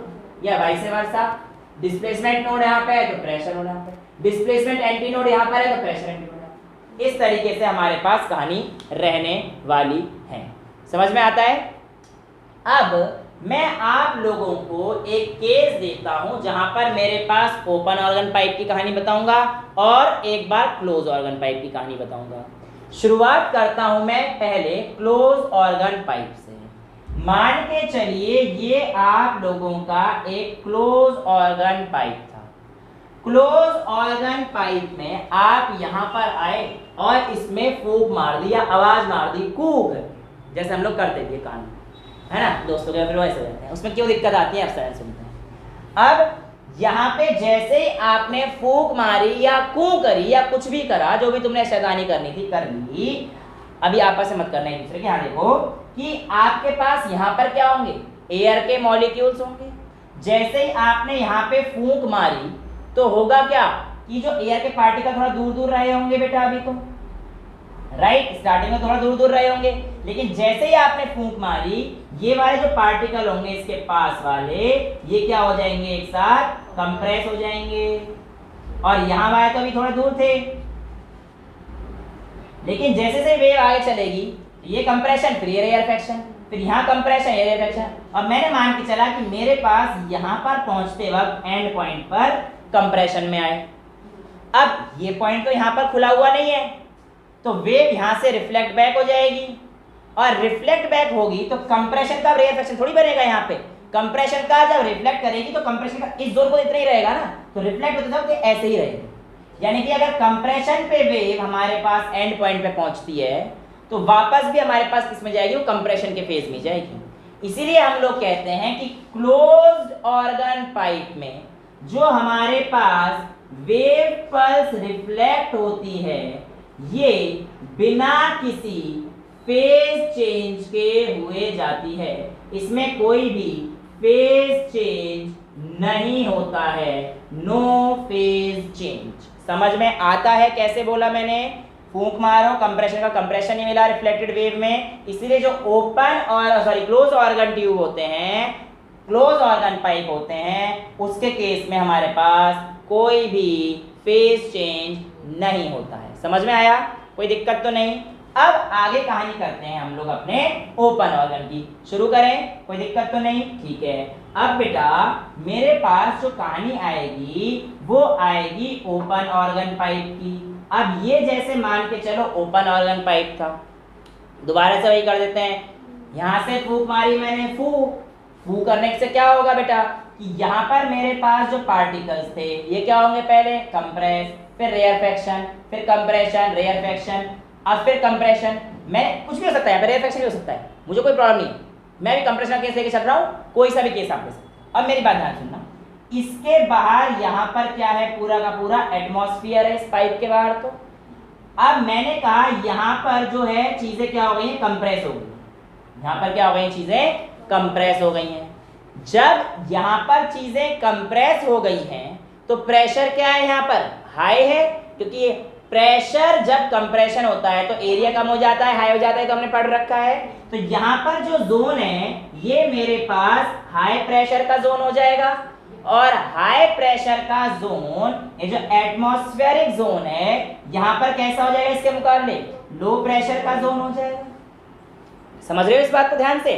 Speaker 1: या वाइस वर्सा, डिस्प्लेसमेंट नोड यहाँ पे है तो प्रेशर नोड यहाँ पे, डिस्प्लेसमेंट एंटी नोड यहाँ पर है तो प्रेशर एंटी नोड। इस तरीके से हमारे पास कहानी रहने वाली है। समझ में आता है। अब मैं आप लोगों को एक केस देता हूं जहां पर मेरे पास ओपन ऑर्गन पाइप की कहानी बताऊंगा और एक बार क्लोज ऑर्गन पाइप की कहानी बताऊंगा। शुरुआत करता हूं मैं पहले क्लोज ऑर्गन पाइप से। मान के चलिए ये आप लोगों का एक क्लोज ऑर्गन पाइप था। क्लोज ऑर्गन पाइप में आप यहां पर आए और इसमें फूंक मार दी या आवाज मार दी, कूक, जैसे हम लोग करते थे कान, है ना दोस्तों के, फिर वैसे रहते हैं, उसमें क्यों दिक्कत आती है आप सुनते हैं। अब यहाँ पे जैसे ही आपने फूंक मारी या कू करी या कुछ भी करा, जो भी तुमने शैतानी करनी थी कर ली, अभी आपस में मत करना एक दूसरे के। यहाँ देखो कि आपके पास यहाँ पर क्या होंगे, एयर के मॉलिक्यूल्स होंगे। जैसे ही आपने यहाँ पे फूंक मारी तो होगा क्या कि जो एयर के पार्टिकल थोड़ा दूर दूर रहे होंगे बेटा अभी तो, राइट, स्टार्टिंग में थोड़ा दूर दूर रहे होंगे, लेकिन जैसे ही आपने फूंक मारी ये वाले जो पार्टिकल होंगे इसके पास वाले, ये क्या हो जाएंगे, एक साथ कंप्रेस हो जाएंगे। और यहाँ वाले तो अभी थोड़ा दूर थे, लेकिन जैसे जैसे वेव आगे चलेगी ये कंप्रेशन, फिर ये रेयरफेक्शन, फिर यहाँ कंप्रेशन, ये रेयरफेक्शन। और मैंने मान के चला कि मेरे पास यहाँ पर पहुंचते वक्त एंड पॉइंट पर कंप्रेशन में आए। अब ये पॉइंट तो यहाँ पर खुला हुआ नहीं है, तो वेव यहाँ से रिफ्लेक्ट बैक हो जाएगी, और रिफ्लेक्ट बैक होगी तो कंप्रेशन का रेयरफेक्शन थोड़ी बनेगा। यहाँ पे कंप्रेशन का जब रिफ्लेक्ट करेगी तो कंप्रेशन का इस जोन को इतना ही रहेगा ना, तो रिफ्लेक्ट होते वक्त ऐसे ही रहेगा। यानी कि अगर कंप्रेशन पे वेव हमारे पास एंड पॉइंट पे पहुंचती है तो वापस भी हमारे पास किसमें जाएगी, वो कंप्रेशन के फेज में जाएगी। इसीलिए हम लोग कहते हैं कि क्लोज्ड ऑर्गन पाइप में जो हमारे पास वेव पल्स रिफ्लेक्ट होती है ये बिना किसी फेज चेंज के हुए जाती है, इसमें कोई भी फेज चेंज नहीं होता है, नो फेज चेंज। समझ में आता है कैसे बोला मैंने, फूंक मारो कंप्रेशन का कंप्रेशन ही मिला रिफ्लेक्टेड वेव में। इसीलिए जो ओपन और क्लोज ऑर्गन ट्यूब होते हैं, क्लोज ऑर्गन पाइप होते हैं, उसके केस में हमारे पास कोई भी फेज चेंज नहीं होता है। समझ में आया, कोई दिक्कत तो नहीं। अब आगे कहानी करते हैं हम लोग अपने ओपन ऑर्गन की, शुरू करें, कोई दिक्कत तो नहीं, ठीक है। अब बेटा मेरे पास जो कहानी आएगी वो आएगी ओपन ऑर्गन पाइप की। अब ये जैसे मान के चलो ओपन ऑर्गन पाइप था, दोबारा से वही कर देते हैं। यहां से फूंक मारी मैंने, फू करने से क्या होगा बेटा कि यहाँ पर मेरे पास जो पार्टिकल्स थे ये क्या होंगे, पहले कंप्रेस, फिर रेयरफेक्शन, फिर कंप्रेशन, रेयरफेक्शन, अब फिर कंप्रेशन। मैं कुछ भी हो सकता है, रेयरफेक्शन भी हो सकता है, मुझे कोई प्रॉब्लम नहीं, मैं भी कंप्रेशन का केस लेके चल रहा हूँ, कोई सा भी केस आप ले सकते। अब मेरी बात ध्यान सुनना, इसके बाहर यहाँ पर क्या है, पूरा का पूरा एटमॉस्फेयर है इस पाइप के बाहर। तो अब मैंने कहा यहाँ पर जो है चीजें क्या हो गई हैं, कंप्रेस हो गई। यहाँ पर क्या हो गई, चीजें कंप्रेस हो गई हैं। जब यहाँ पर चीजें कंप्रेस हो गई हैं तो प्रेशर क्या है, यहाँ पर हाई है, क्योंकि प्रेशर जब कंप्रेशन होता है तो एरिया कम हो जाता है, हाई हो जाता है, तो हमने पढ़ रखा है। तो यहाँ पर जो जोन है ये मेरे पास हाई प्रेशर का जोन हो जाएगा, और हाई प्रेशर का जोन, ये जो एटमॉस्फेरिक जोन है, यहाँ पर कैसा हो जाएगा, इसके मुकाबले लो प्रेशर का जोन हो जाएगा। समझ रहे हो इस बात को ध्यान से।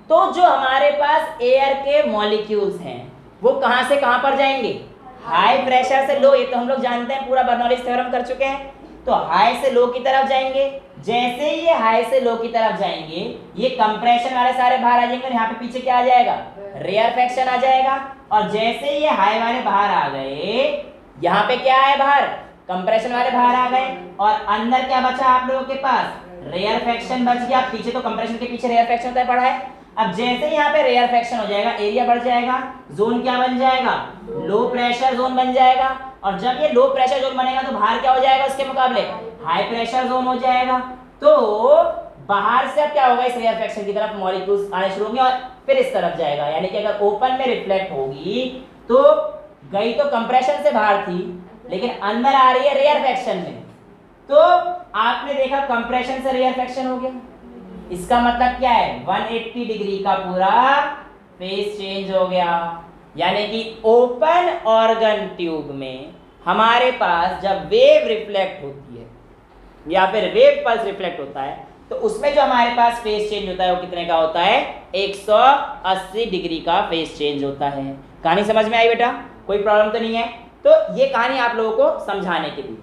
Speaker 1: तो जो हमारे पास एयर के मॉलिक्यूल्स हैं वो कहां से कहां पर जाएंगे, हाई प्रेशर से लो, ये तो हम लोग जानते हैं, पूरा बर्नौलीज थ्योरम कर चुके हैं। तो हाई से लो की तरफ जाएंगे, जैसे ही ये हाई से लो की तरफ जाएंगे ये कंप्रेशन वाले सारे बाहर आ जाएंगे, और यहाँ पे पीछे क्या आ जाएगा, रेयरफेक्शन आ जाएगा। और जैसे ही ये हाई वाले बाहर आ गए, यहाँ पे क्या है, बाहर कंप्रेशन वाले बाहर आ गए, और अंदर क्या बचा आप लोगों के पास, रेयरफेक्शन बच गया। पीछे तो कंप्रेशन के पीछे रेयरफेक्शन होता है, पढ़ा है। अब जैसे यहाँ पे रेयरफेक्शन हो जाएगा, एरिया बढ़ जाएगा, जोन क्या बन जाएगा, लो प्रेशर जोन बन जाएगा। और जब ये लो प्रेशर जोन बनेगा तो बाहर क्या हो जाएगा, उसके मुकाबले हाई प्रेशर जोन हो जाएगा। तो बाहर से अब क्या होगा, इस रेयरफेक्शन की तरफ मॉलिक्यूल्स आने शुरू होंगे और फिर इस तरफ जाएगा। यानी कि अगर ओपन में रिफ्लेक्ट होगी तो गई तो कंप्रेशन से बाहर थी, लेकिन अंदर आ रही है रेयरफेक्शन में, तो आपने देखा कंप्रेशन से रेयरफेक्शन हो गया। इसका मतलब क्या है, 180 डिग्री का पूरा फेज चेंज हो गया। यानी कि ओपन ऑर्गन ट्यूब में हमारे पास जब वेव रिफ्लेक्ट होती है या फिर वेव पल्स रिफ्लेक्ट होता है तो उसमें जो हमारे पास फेज चेंज होता है वो कितने का होता है, 180 डिग्री का फेज चेंज होता है। कहानी समझ में आई बेटा, कोई प्रॉब्लम तो नहीं है। तो ये कहानी आप लोगों को समझाने के लिए।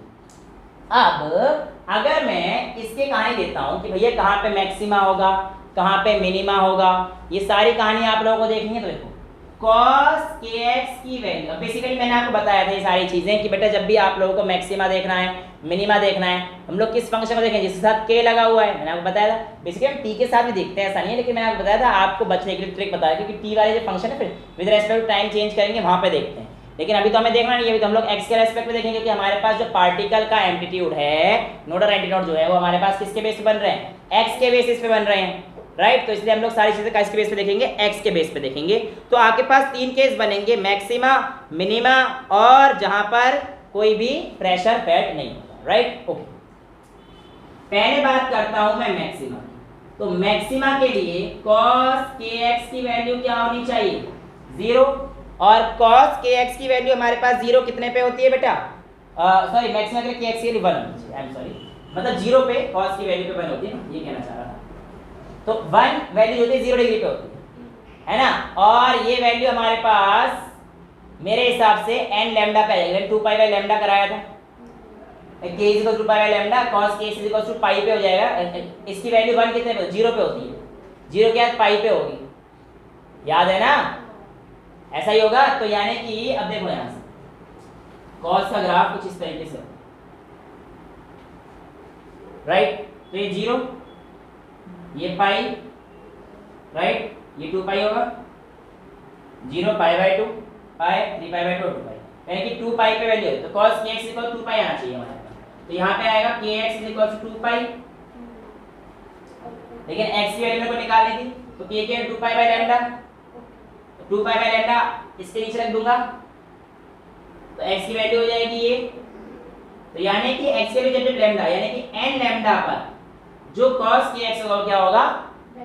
Speaker 1: अब अगर मैं इसके कहानी देता हूं कि भैया कहाँ पे मैक्सिमा होगा, कहाँ पे मिनिमा होगा, ये सारी कहानी आप लोगों को देखनी है। तो देखो cos kx की वैल्यू, बेसिकली मैंने आपको बताया था ये सारी चीजें कि बेटा जब भी आप लोगों को मैक्सिमा देखना है, मिनिमा देखना है, हम लोग किस फंक्शन को देखें जिसके साथ k लगा हुआ है। मैंने आपको बताया था, बेसिकली हम t के साथ भी देखते हैं, ऐसा नहीं है, लेकिन मैंने आपको बताया था आपको बचने के लिए ट्रिक बताया, क्योंकि t वाले जो फंक्शन है फिर with respect to time change करेंगे, वहां पे देखते हैं। लेकिन अभी तो हमें देखना नहीं है, अभी तो हम लोग x के रेस्पेक्ट में देखेंगे कि हमारे पास जो पार्टिकल का एम्पलीट्यूड है, नोड और एंटीनोड जो है वो हमारे पास किसके बेस पे बन रहे हैं, x के बेसिस पे बन रहे हैं। राइट। तो इसलिए हम लोग सारी चीजें किसके बेस पे देखेंगे, एक्स के बेस पे देखेंगे। तो आपके पास 3 केस बनेंगे, मैक्सिमा, मिनिमा और जहां पर कोई भी प्रेशर फेट नहीं होगा, राइट। ओके, पहले बात करता हूं मैं मैक्सिमा। तो मैक्सिमा के लिए cos kx की वैल्यू क्या होनी चाहिए, 0। और cos kx की वैल्यू हमारे पास 0 कितने पे होती है बेटा, सॉरी मैक्सिमा के लिए kx के लिए 1 होनी चाहिए, आई एम सॉरी, मतलब 0 पे cos की वैल्यू पे 1 होती है ना, ये कहना चाह रहा था। तो 1 वैल्यू होती है 0 डिग्री पे होती है ना। और ये वैल्यू हमारे पास मेरे हिसाब से n लैम्डा पे आ जाएगा, 2 पाई बाय लैम्डा कराया था, k is equal to pi by lambda, cos k is equal to pi पे हो जाएगा। इसकी वैल्यू 1 कितने पे, 0 पे होती है, 0 के बाद पाई पे होगी, याद है ना, ऐसा ही होगा। तो यानी कि अब देखो यहां से cos का ग्राफ कुछ इस तरीके से, राइट। तो ये 0, ये पाई, राइट, ये 2 पाई होगा, 0 pi by 2 pi, 3 pi by 2 2 पाई, यानी कि 2 पाई पे वैल्यू है। तो cos kx इक्वल 2 पाई आना चाहिए हमारे पास। तो यहाँ पे आएगा kx इज इक्वल टू 2 पाई, लेकिन x की वैल्यू मेरे को निकालनी थी, तो k के 2 पाई by lambda, 2 pi by lambda इसके नीचे रख दूंगा, तो x की वैल्यू हो जाएगी ये। तो यानी कि x के लिए जब लैम्डा, यानी कि n लैम्डा पर जो cos kx होगा क्या होगा,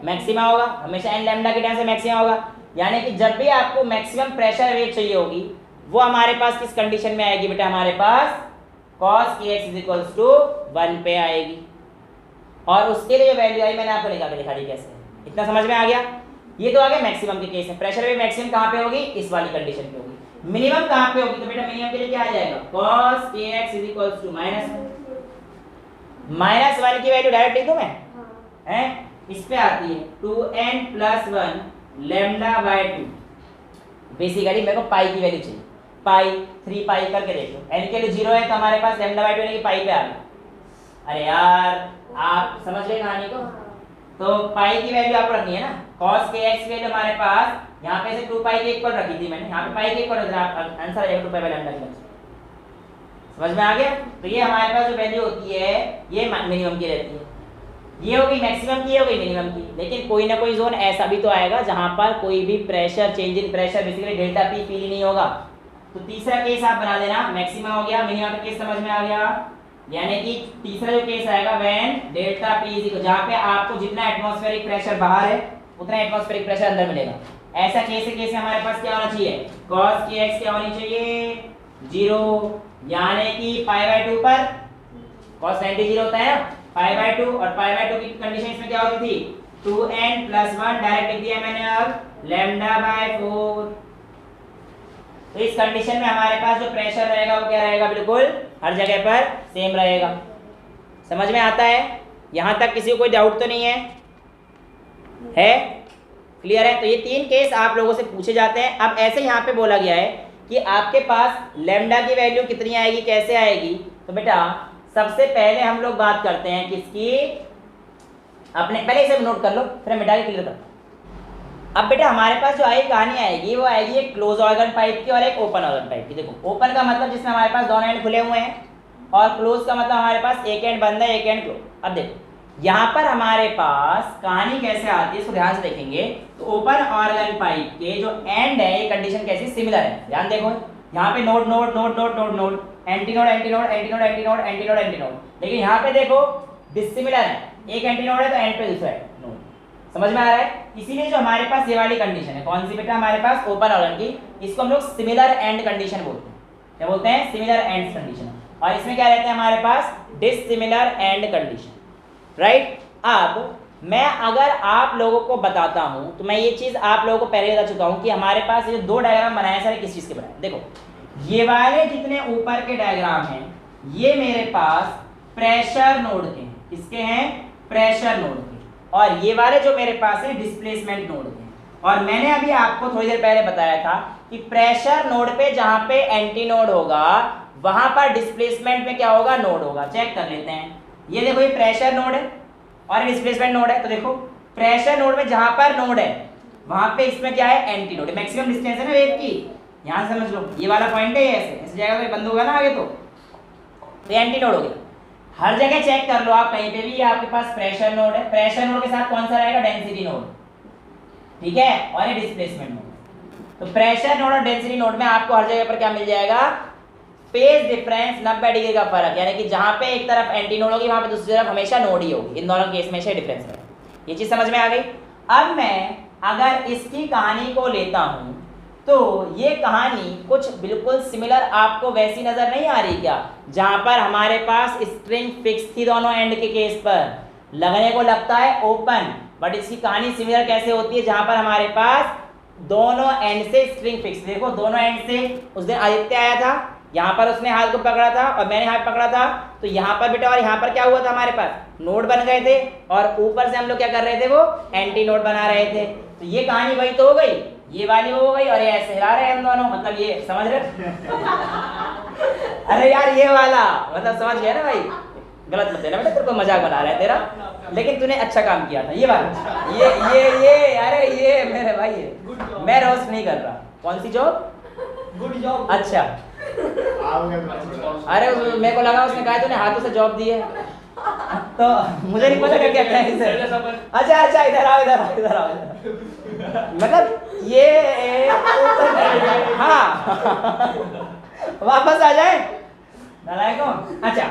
Speaker 1: मैक्सिमा होगा, हमेशा n लैम्डा के टाइम से मैक्सिमा होगा। यानी कि जब भी आपको मैक्सिमम प्रेशर वेव चाहिए होगी, वो हमारे पास किस कंडीशन में आएगी बेटा, हमारे पास cos kx is equal to 1 पे आएगी। और उसके लिए जो वैल्यू आई मैंने आपको लिखा के दिखा दी कैसे, इतना समझ में आ गया। ये तो आ गया मैक्सिमम के केस में। प्रेशर वेव मैक्सिमम कहाँ पे होगी, इस वाली कंडीशन पे होगी। मिनिमम कहाँ पे होगी, तो बेटा मिनिमम के लिए क्या आ जाएगा, cos kx is equal to -1 की वैल्यू डायरेक्ट लिख दूं मैं, हैं, इस पे आती है 2n + 1 लैम्डा बाय 2। बेसिकली मेरे को पाई की वैल्यू चाहिए, पाई 3 पाई करके देखो, n के लिए 0 है तो हमारे पास लैम्डा बाय 2 यानी कि पाई पे आ गया। अरे यार आप समझ गए कहानी को। तो पाई की वैल्यू आपको रखनी है ना, cos kx की वैल्यू हमारे पास यहाँ पे से 2 पाई के इक्वल रखी थी मैंने, यहाँ पे पाई के इक्वल रख दिया, आंसर आ जाएगा 2 पाई बाय लैम्डा की। समझ में आ गया। तो ये हमारे पास जो वैल्यू होती है ये मिनिमम की रहती है, ये होगी मैक्सिमम की, हो गई मिनिमम की। लेकिन कोई ना कोई जोन ऐसा भी तो आएगा जहां पर कोई भी pressure change in pressure basically delta P feel ही नहीं होगा। तो तीसरा केस आप बना देना, मैक्सिमा हो गया, मिनिमम का केस समझ में आ गया। यानी कि तीसरा जो केस आएगा when delta P is equal, जहां पे आपको जितना एटमॉस्फेरिक प्रेशर बाहर है उतना एटमॉस्फेरिक प्रेशर अंदर मिलेगा। ऐसा केस में हमारे पास क्या होना चाहिए, cos kx क्या होनी चाहिए, 0, यानी कि पाई बाय 2 पर cos 90 0 होता है ना, पाई बाय 2, और पाई बाय 2 की कंडीशन इसमें क्या होती थी, 2n + 1 डायरेक्ट लिख दिया मैंने, अब लैम्डा बाय 4। तो इस कंडीशन में हमारे पास जो प्रेशर रहेगा वो क्या रहेगा, बिल्कुल हर जगह पर सेम रहेगा। समझ में आता है, यहां तक किसी को कोई डाउट तो नहीं है, क्लियर है। तो ये 3 केस आप लोगों से पूछे जाते हैं। अब ऐसे यहाँ पे बोला गया है कि आपके पास लैम्डा की वैल्यू कितनी आएगी, कैसे आएगी। तो बेटा सबसे पहले हम लोग बात करते हैं किसकी, अपने पहले इसे नोट कर लो फिर मिटा के क्लियर कर। अब बेटा हमारे पास जो आई कहानी आएगी वो आएगी एक क्लोज ऑर्गन पाइप की और एक ओपन ऑर्गन पाइप की। देखो ओपन का मतलब जिसमें हमारे पास दोनों एंड खुले हुए हैं, और क्लोज का मतलब हमारे पास एक एंड बंद है एक एंड क्लोज। अब देखो यहाँ पर हमारे पास कहानी कैसे आती है, इसको ध्यान से देखेंगे। तो ओपन ऑर्गन पाइप के जो एंड है ये कंडीशन कैसी सिमिलर है, ध्यान देखो यहाँ पे node node node node node node anti node anti node anti node anti node anti node anti node, लेकिन यहाँ पे देखो डिसिमिलर है, एक एंटी नोड है तो एंड पे दूसरा है नोड। समझ में आ रहा है। इसीलिए जो हमारे पास ये वाली कंडीशन है कौन सी बेटा, हमारे पास ओपन ऑर्गन की, इसको हम लोग सिमिलर एंड कंडीशन बोलते हैं। क्या बोलते हैं, सिमिलर एंड कंडीशन। और इसमें क्या रहते हैं हमारे पास, डिसिमिलर एंड कंडीशन, राइट। अब मैं अगर आप लोगों को बताता हूं तो मैं ये चीज आप लोगों को पहले बता चुका हूं कि हमारे पास ये 2 डायग्राम बनाए सारे किस चीज के बनाए। देखो ये वाले जितने ऊपर के डायग्राम हैं ये मेरे पास प्रेशर नोड के हैं, किसके हैं, प्रेशर नोड के। और ये वाले जो मेरे पास है डिस्प्लेसमेंट नोड के। और मैंने अभी आपको थोड़ी देर पहले बताया था कि प्रेशर नोड पे जहां पे एंटी नोड होगा वहां पर डिस्प्लेसमेंट में क्या होगा, नोड होगा। चेक कर लेते हैं। ये देखो ये प्रेशर नोड है और डिस्प्लेसमेंट नोड है। तो देखो प्रेशर नोड में जहां पर नोड है वहां पे इसमें क्या है, एंटी नोड। मैक्सिमम डिस्टेंस है ना वेव की, यहां समझ लो ये वाला पॉइंट है, ऐसे ऐसे जाएगा तो बंद होगा ना आगे, तो एंटी नोड हो गया। हर जगह चेक कर लो आप, कहीं पे भी आपके पास प्रेशर नोड है, प्रेशर नोड के साथ कौन सा रहेगा, डेंसिटी नोड, ठीक है, और ये डिस्प्लेसमेंट नोड। तो प्रेशर नोड और डेंसिटी नोड में आपको हर जगह पर क्या मिल जाएगा, फेज डिफरेंस 90 डिग्री का फर्क, यानी कि जहां पे एक तरफ एंटी नोड होगी वहां पे दूसरी तरफ हमेशा नोड ही होगी, इन दोनों केस में से डिफरेंस है। ये चीज समझ में आ गई। अब मैं अगर इसकी कहानी को लेता हूं तो ये कहानी कुछ बिल्कुल सिमिलर आपको वैसी नजर नहीं आ रही क्या, जहां पर हमारे पास स्ट्रिंग फिक्स थी दोनों एंड के केस पर, लगने को लगता है ओपन, बट इसकी कहानी सिमिलर कैसे होती है, जहां पर हमारे पास दोनों एंड से स्ट्रिंग फिक्स। देखो दोनों एंड से उस दिन आदित्य आया था, यहाँ पर उसने हाथ को पकड़ा था और मैंने हाथ पकड़ा था, तो यहाँ पर बेटा और यहाँ पर क्या हुआ था, हमारे पास नोड बन गए थे और ऊपर से हम लोग क्या कर रहे थे, वो एंटी नोड बना रहे थे। तो ये कहानी वही तो हो गई, ये वाली वो हो गई, और ये ऐसे हिला रहे हैं हम दोनों, मतलब ये समझ रहे अरे यार ये वाला मतलब समझ गया ना भाई, गलत मत लेना बेटा, तेरे को मजाक बना रहा है तेरा, लेकिन तूने अच्छा काम किया था। ये वाला ये अरे ये मेरे भाई ये मैं रोस्ट नहीं कर रहा। कौन सी जॉब,
Speaker 4: गुड जॉब।
Speaker 1: अच्छा अरे मेरे को लगा उसने कहा तूने हाथों से जॉब दी है, तो मुझे नहीं पता क्या कहना है इसे। अच्छा इधर आओ इधर आओ मतलब ये हाँ वापस आ जाए नालायकों। अच्छा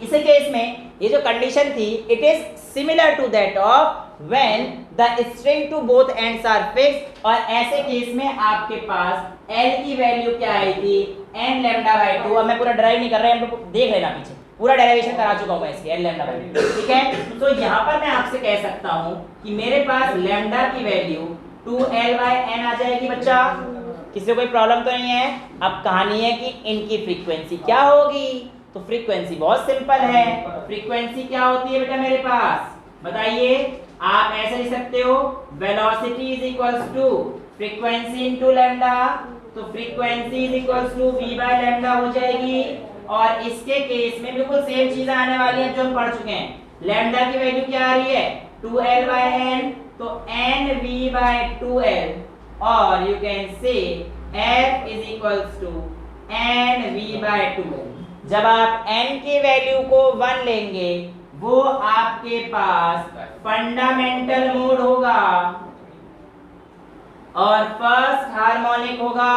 Speaker 1: इसी केस में ये जो कंडीशन थी, it is similar to that of when the string to both ends are fixed, और ऐसे केस में आपके पास L की वैल्यू क्या आई थी, n λ/2। अब मैं पूरा ड्राइव नहीं कर रहा, हम लोग देख लेना पीछे, पूरा डेरिवेशन करा चुका हूं मैं इसकी, n λ/2, ठीक है। तो यहाँ पर मैं आपसे कह सकता हूँ कि मेरे पास लैम्डा की वैल्यू 2L/n आ जाएगी बच्चा, किसी को कोई प्रॉब्लम तो नहीं है। अब कहानी है कि इनकी फ्रीक्वेंसी क्या होगी, तो फ्रीक्वेंसी बहुत सिंपल है। फ्रीक्वेंसी क्या होती है बेटा मेरे पास, बताइए। आप ऐसे लिख सकते हो, velocity is equals to frequency into lambda, तो frequency is equals to v/λ हो जाएगी। और इसके केस में बिल्कुल सेम चीज आने वाली है जो हम पढ़ चुके हैं। लैम्डा की वैल्यू क्या आ रही है, 2L/n, तो nv/2L, और you can say f is equals to nv/2L। जब आप n की वैल्यू को 1 लेंगे, वो आपके पास फंडामेंटल मोड होगा और फर्स्ट हार्मोनिक होगा।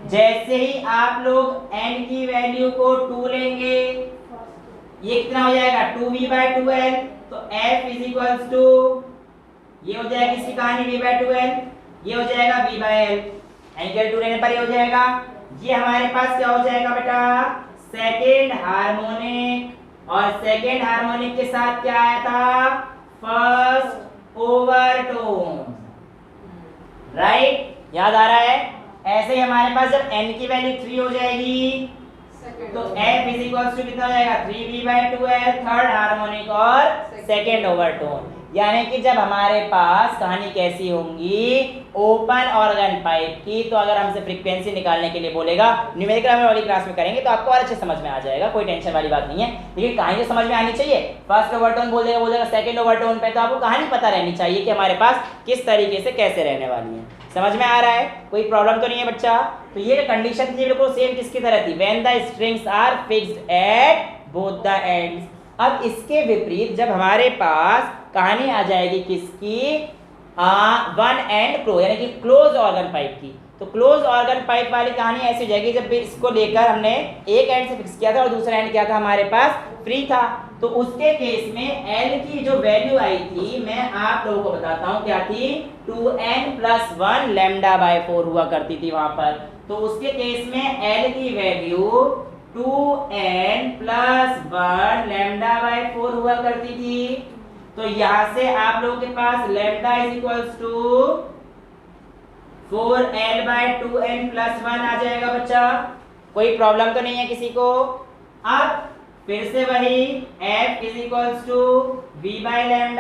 Speaker 1: जैसे ही आप लोग n की वैल्यू को 2 लेंगे, ये कितना हो जाएगा, 2v/2L, तो f इज इक्वल्स टू, ये हो जाएगी इसकी कहानी v/2L, ये हो जाएगा v/L, एंगल 2 लेने पर ये हो जाएगा। ये हमारे पास क्या हो जाएगा बेटा, सेकेंड हार्मोनिक, और सेकेंड हार्मोनिक के साथ क्या आया था, फर्स्ट ओवरटोन, राइट, याद आ रहा है। ऐसे ही हमारे पास जब n की वैल्यू 3 हो जाएगी, तो f इज इक्वल्स टू कितना हो जाएगा, 3v/2L, थर्ड हार्मोनिक और सेकेंड ओवरटोन। यानी कि जब हमारे पास कहानी कैसी होंगी, ओपन ऑर्गन पाइप की, तो अगर हमसे फ्रीक्वेंसी निकालने के लिए बोलेगा, न्यूमेरिकल हम वाली क्लास में करेंगे तो आपको और अच्छे समझ में आ जाएगा, कोई टेंशन वाली बात नहीं है। लेकिन कहानी तो समझ में आनी चाहिए। फर्स्ट ओवरटोन बोलेगा सेकंड ओवरटोन पे, तो आपको कहानी पता रहनी चाहिए कि हमारे पास किस तरीके से कैसे रहने वाली है। समझ में आ रहा है, कोई प्रॉब्लम तो नहीं है बच्चा। तो ये कंडीशन थी बिल्कुल सेम किसकी तरह थी, when the strings are fixed at both the ends. अब इसके विपरीत जब हमारे पास कहानी आ जाएगी किसकी, वन एंड क्लोज, यानी कि क्लोज ऑर्गन पाइप की, तो क्लोज ऑर्गन पाइप वाली कहानी ऐसी हो जाएगी जब इसको लेकर हमने एक एंड से फिक्स किया था और दूसरा एंड क्या था हमारे पास, फ्री था। तो उसके केस में L की जो वैल्यू आई थी, मैं आप लोगों को बताता हूँ क्या थी, 2n+1 λ/4 हुआ करती थी वहां पर। तो उसके केस में L की वैल्यू 2n+1 λ/4 हुआ करती थी। तो यहां से आप लोगों के पास lambda is equals to 4L/2n+1 आ जाएगा बच्चा। कोई प्रॉब्लम तो नहीं है किसी को। अब फिर से वही f is equals to v/λ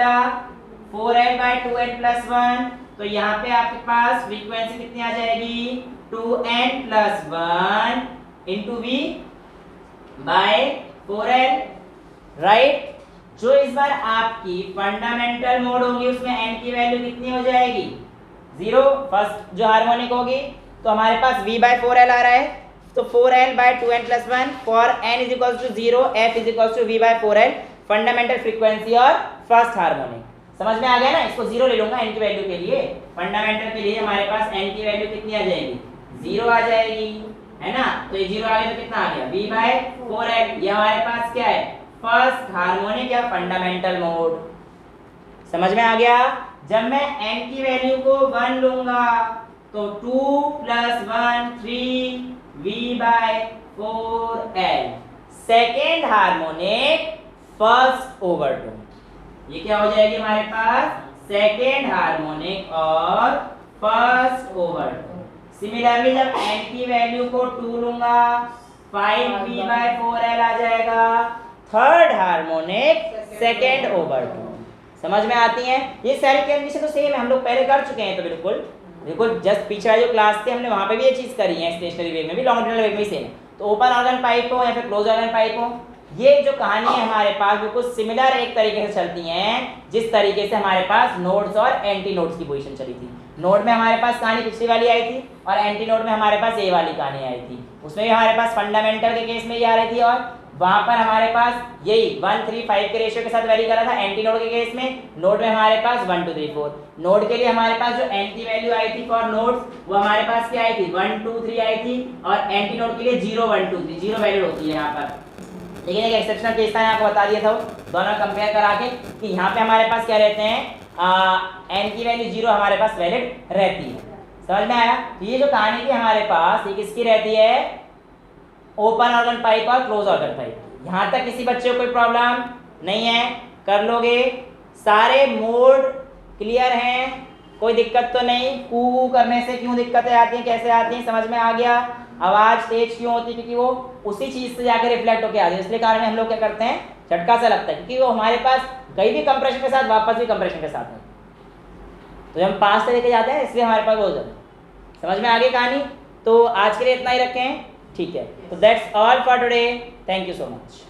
Speaker 1: 4L/2n+1, तो यहाँ पे आपके पास फ्रीक्वेंसी कितनी आ जाएगी, 2n+1 इंटू v/4L, राइट। जो इस बार आपकी फंडामेंटल मोड होगी उसमें n की वैल्यू कितनी हो जाएगी, 0, फर्स्ट जो हार्मोनिक होगी। तो हमारे पास v/4L आ रहा है, तो 4l by 2n plus 1 for n is equals to 0 f is equals to v by 4l fundamental frequency और फर्स्ट हार्मोनिक। समझ में आ गया ना? इसको 0 ले लूंगा n की वैल्यू के लिए। फंडामेंटल के लिए हमारे पास n की वैल्यू कितनी आ जाएगी? 0 आ जाएगी, है ना? तो ये 0 आ गया तो कितना आ गया? v by 4l। ये हमारे पास क्या है? फर्स्ट हार्मोनिक या फंडामेंटल मोड। समझ में आ गया? जब मैं n की वैल्यू को 1 लूंगा तो 2 plus 1 3 v by 4l second harmonic first overtone. ये क्या हो जाएगी हमारे पास? सेकेंड हार्मोनिक और फर्स्ट ओवरटोन। सिमिलरली जब n की वैल्यू को 2 लूंगा 5v by 4l आ जाएगा, थर्ड हार्मोनिक सेकेंड ओवरटोन। समझ में आती हैं? ये सारी कंडीशन तो सेम है, हम लोग पहले कर चुके हैं। तो बिल्कुल जस्ट पीछे वाली जो क्लास थी हमने वहां पे भी ये चीज करी है। स्टेशनरी वेव में भी, लॉन्गिट्यूडनल वेव में भी सेम है। तो ओपन ऑर्गन पाइप हो या फिर क्लोज ऑर्गन पाइप हो, ये जो कहानी है हमारे पास बिल्कुल सिमिलर एक तरीके से चलती हैं जिस तरीके से हमारे पास नोड्स और एंटी नोड्स की पोजीशन चली थी। नोड में हमारे पास कहानी पिछली वाली आई थी और एंटी नोड में हमारे पास ये वाली कहानी आई थी। उसमें भी हमारे पास फंडामेंटल के केस में ये आ रही थी और वहां पर हमारे पास यही 1:3:5 के रेशियो के साथ वेरी कर रहा था। एंटी नोड के केस में, नोड में हमारे पास 1 2 3 4। नोड के लिए हमारे पास जो एंटी वैल्यू आई थी फॉर नोड्स वो हमारे पास क्या आई थी? 1 2 3 आई थी। और एंटी नोड के लिए 0 1 2 3 0 वैल्यू होती है यहाँ पर। लेकिन एक एक्सेप्शनल केस था, आपको बता दिया था वो, दोनों कंपेयर करा के कि यहाँ पे हमारे पास क्या रहते हैं? n की वैल्यू 0 हमारे पास वैलिड रहती है। समझ में आया? तो ये जो कहानी थी हमारे पास, ये किसकी रहती है? ओपन ऑर्गन पाइप और क्लोज ऑर्गन पाइप। यहाँ तक किसी बच्चे को कोई प्रॉब्लम नहीं है? कर लोगे? सारे मोड क्लियर हैं? कोई दिक्कत तो नहीं? कू करने से क्यों दिक्कतें आती हैं, कैसे आती हैं? समझ में आ गया? आवाज तेज क्यों होती है? क्योंकि वो उसी चीज से जाकर रिफ्लेक्ट होकर आती है। इसलिए कारण हम लोग क्या करते हैं? झटका सा लगता है, क्योंकि वो हमारे पास गई भी कंप्रेशन के साथ, वापस भी कंप्रेशन के साथ है। तो हम 5 से लेके जाते हैं, इसलिए हमारे पास वो हो जाता है। समझ में आ गई कहानी? तो आज के लिए इतना ही रखें, ठीक है? तो that's all for today. Thank you so much.